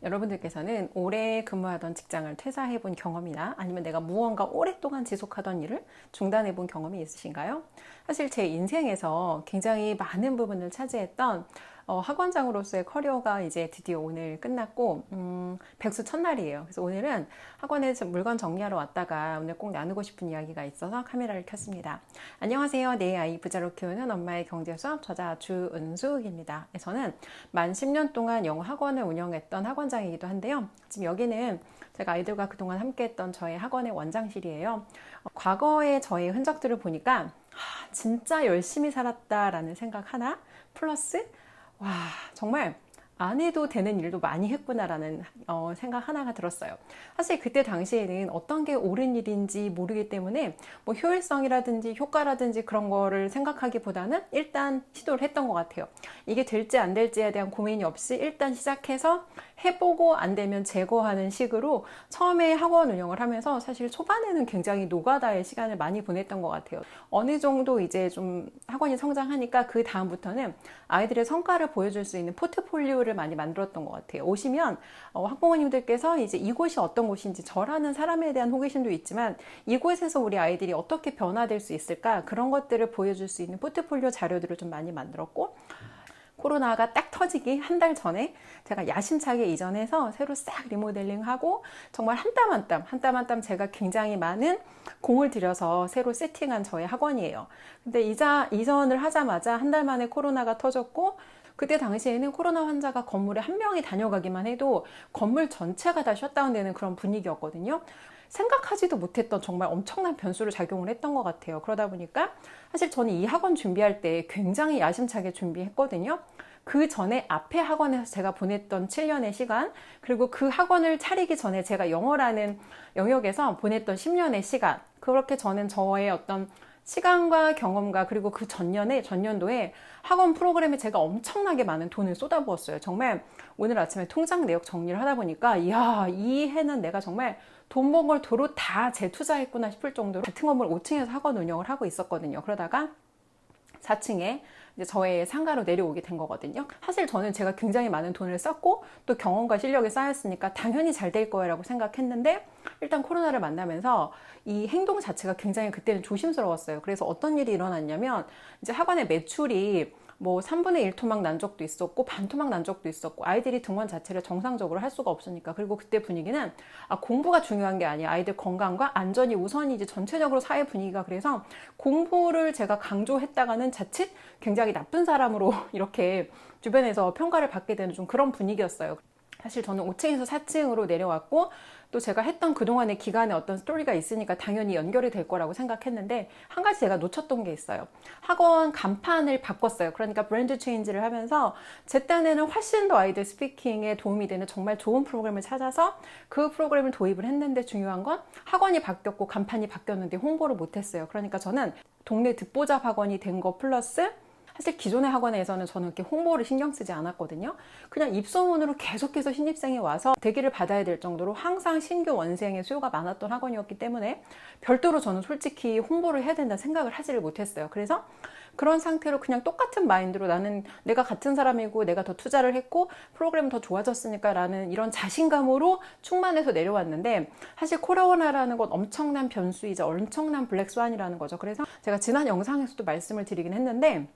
여러분들께서는 오래 근무하던 직장을 퇴사해 본 경험이나 아니면 내가 무언가 오랫동안 지속하던 일을 중단해 본 경험이 있으신가요? 사실 제 인생에서 굉장히 많은 부분을 차지했던 학원장으로서의 커리어가 이제 드디어 오늘 끝났고 백수 첫날이에요. 그래서 오늘은 학원에 물건 정리하러 왔다가 오늘 꼭 나누고 싶은 이야기가 있어서 카메라를 켰습니다. 안녕하세요. 내 아이 부자로 키우는 엄마의 경제수업 저자 주은숙입니다. 저는 만 10년 동안 영어 학원을 운영했던 학원장이기도 한데요. 지금 여기는 제가 아이들과 그동안 함께했던 저의 학원의 원장실이에요. 과거의 저의 흔적들을 보니까 진짜 열심히 살았다라는 생각 하나 플러스 와, 정말 안 해도 되는 일도 많이 했구나라는 생각 하나가 들었어요. 사실 그때 당시에는 어떤 게 옳은 일인지 모르기 때문에 뭐 효율성이라든지 효과라든지 그런 거를 생각하기보다는 일단 시도를 했던 것 같아요. 이게 될지 안 될지에 대한 고민이 없이 일단 시작해서 해보고 안 되면 제거하는 식으로 처음에 학원 운영을 하면서 사실 초반에는 굉장히 노가다의 시간을 많이 보냈던 것 같아요. 어느 정도 이제 좀 학원이 성장하니까 그 다음부터는 아이들의 성과를 보여줄 수 있는 포트폴리오를 많이 만들었던 것 같아요. 오시면 학부모님들께서 이제 이곳이 어떤 곳인지 저라는 사람에 대한 호기심도 있지만 이곳에서 우리 아이들이 어떻게 변화될 수 있을까 그런 것들을 보여줄 수 있는 포트폴리오 자료들을 좀 많이 만들었고 코로나가 딱 터지기 한 달 전에 제가 야심차게 이전해서 새로 싹 리모델링하고 정말 한 땀 한 땀 제가 굉장히 많은 공을 들여서 새로 세팅한 저의 학원이에요. 근데 이전을 하자마자 한 달 만에 코로나가 터졌고 그때 당시에는 코로나 환자가 건물에 한 명이 다녀가기만 해도 건물 전체가 다 셧다운되는 그런 분위기였거든요. 생각하지도 못했던 정말 엄청난 변수를 작용을 했던 것 같아요. 그러다 보니까 사실 저는 이 학원 준비할 때 굉장히 야심차게 준비했거든요. 그 전에 앞에 학원에서 제가 보냈던 7년의 시간, 그리고 그 학원을 차리기 전에 제가 영어라는 영역에서 보냈던 10년의 시간, 그렇게 저는 저의 어떤 시간과 경험과 그리고 그 전년도에 학원 프로그램에 제가 엄청나게 많은 돈을 쏟아부었어요. 정말 오늘 아침에 통장 내역 정리를 하다 보니까 이야, 이 해는 내가 정말 돈 번 걸 도로 다 재투자했구나 싶을 정도로 같은 건물 5층에서 학원 운영을 하고 있었거든요. 그러다가 4층에 이제 저의 상가로 내려오게 된 거거든요. 사실 저는 제가 굉장히 많은 돈을 썼고 또 경험과 실력이 쌓였으니까 당연히 잘 될 거라고 생각했는데 일단 코로나를 만나면서 이 행동 자체가 굉장히 그때는 조심스러웠어요. 그래서 어떤 일이 일어났냐면 이제 학원의 매출이 뭐 3분의 1 토막 난 적도 있었고 반 토막 난 적도 있었고 아이들이 등원 자체를 정상적으로 할 수가 없으니까 그리고 그때 분위기는 공부가 중요한 게 아니야 아이들 건강과 안전이 우선이지 전체적으로 사회 분위기가 그래서 공부를 제가 강조했다가는 자칫 굉장히 나쁜 사람으로 이렇게 주변에서 평가를 받게 되는 좀 그런 분위기였어요. 사실 저는 5층에서 4층으로 내려왔고 또 제가 했던 그동안의 기간에 어떤 스토리가 있으니까 당연히 연결이 될 거라고 생각했는데 한 가지 제가 놓쳤던 게 있어요. 학원 간판을 바꿨어요. 그러니까 브랜드 체인지를 하면서 제 딴에는 훨씬 더 아이들 스피킹에 도움이 되는 정말 좋은 프로그램을 찾아서 그 프로그램을 도입을 했는데 중요한 건 학원이 바뀌었고 간판이 바뀌었는데 홍보를 못했어요. 그러니까 저는 동네 듣보잡 학원이 된 거 플러스 사실 기존의 학원에서는 저는 이렇게 홍보를 신경 쓰지 않았거든요. 그냥 입소문으로 계속해서 신입생이 와서 대기를 받아야 될 정도로 항상 신규 원생의 수요가 많았던 학원이었기 때문에 별도로 저는 솔직히 홍보를 해야 된다는 생각을 하지를 못했어요. 그래서 그런 상태로 그냥 똑같은 마인드로 나는 내가 같은 사람이고 내가 더 투자를 했고 프로그램은 더 좋아졌으니까 라는 이런 자신감으로 충만해서 내려왔는데 사실 코로나라는 건 엄청난 변수이자 엄청난 블랙스완이라는 거죠. 그래서 제가 지난 영상에서도 말씀을 드리긴 했는데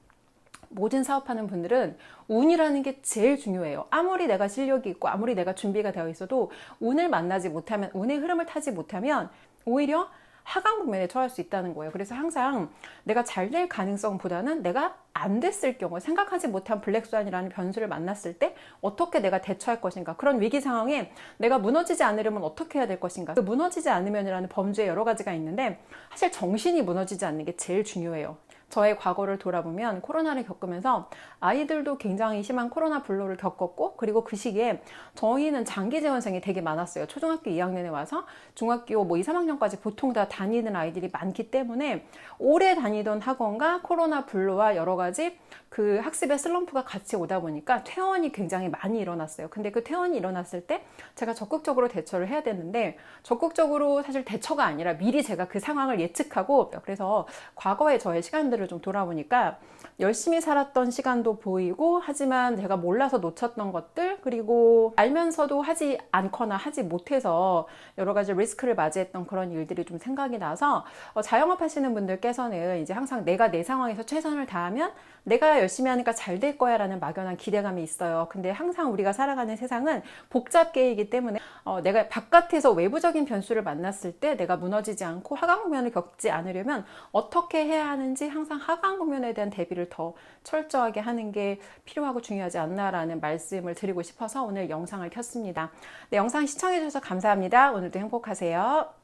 모든 사업하는 분들은 운이라는 게 제일 중요해요. 아무리 내가 실력이 있고 아무리 내가 준비가 되어 있어도 운을 만나지 못하면 운의 흐름을 타지 못하면 오히려 하강 국면에 처할 수 있다는 거예요. 그래서 항상 내가 잘 될 가능성보다는 내가 안 됐을 경우 생각하지 못한 블랙스완이라는 변수를 만났을 때 어떻게 내가 대처할 것인가 그런 위기 상황에 내가 무너지지 않으려면 어떻게 해야 될 것인가 그 무너지지 않으면이라는 범주에 여러 가지가 있는데 사실 정신이 무너지지 않는 게 제일 중요해요. 저의 과거를 돌아보면 코로나를 겪으면서 아이들도 굉장히 심한 코로나 불로를 겪었고 그리고 그 시기에 저희는 장기 재원생이 되게 많았어요. 초등학교 2학년에 와서 중학교 뭐 2, 3학년까지 보통 다 다니는 아이들이 많기 때문에 오래 다니던 학원과 코로나 불로와 여러 가지 그 학습의 슬럼프가 같이 오다 보니까 퇴원이 굉장히 많이 일어났어요. 근데 그 퇴원이 일어났을 때 제가 적극적으로 대처를 해야 되는데, 적극적으로 사실 대처가 아니라 미리 제가 그 상황을 예측하고, 그래서 과거의 저의 시간들을 좀 돌아보니까 열심히 살았던 시간도 보이고, 하지만 제가 몰라서 놓쳤던 것들, 그리고 알면서도 하지 않거나 하지 못해서 여러 가지 리스크를 맞이했던 그런 일들이 좀 생각이 나서, 자영업 하시는 분들께서는 이제 항상 내가 내 상황에서 최선을 다하면 내가 열심히 하니까 잘 될 거야 라는 막연한 기대감이 있어요. 근데 항상 우리가 살아가는 세상은 복잡계이기 때문에 내가 바깥에서 외부적인 변수를 만났을 때 내가 무너지지 않고 하강국면을 겪지 않으려면 어떻게 해야 하는지, 항상 하강국면에 대한 대비를 더 철저하게 하는 게 필요하고 중요하지 않나라는 말씀을 드리고 싶어서 오늘 영상을 켰습니다. 네, 영상 시청해 주셔서 감사합니다. 오늘도 행복하세요.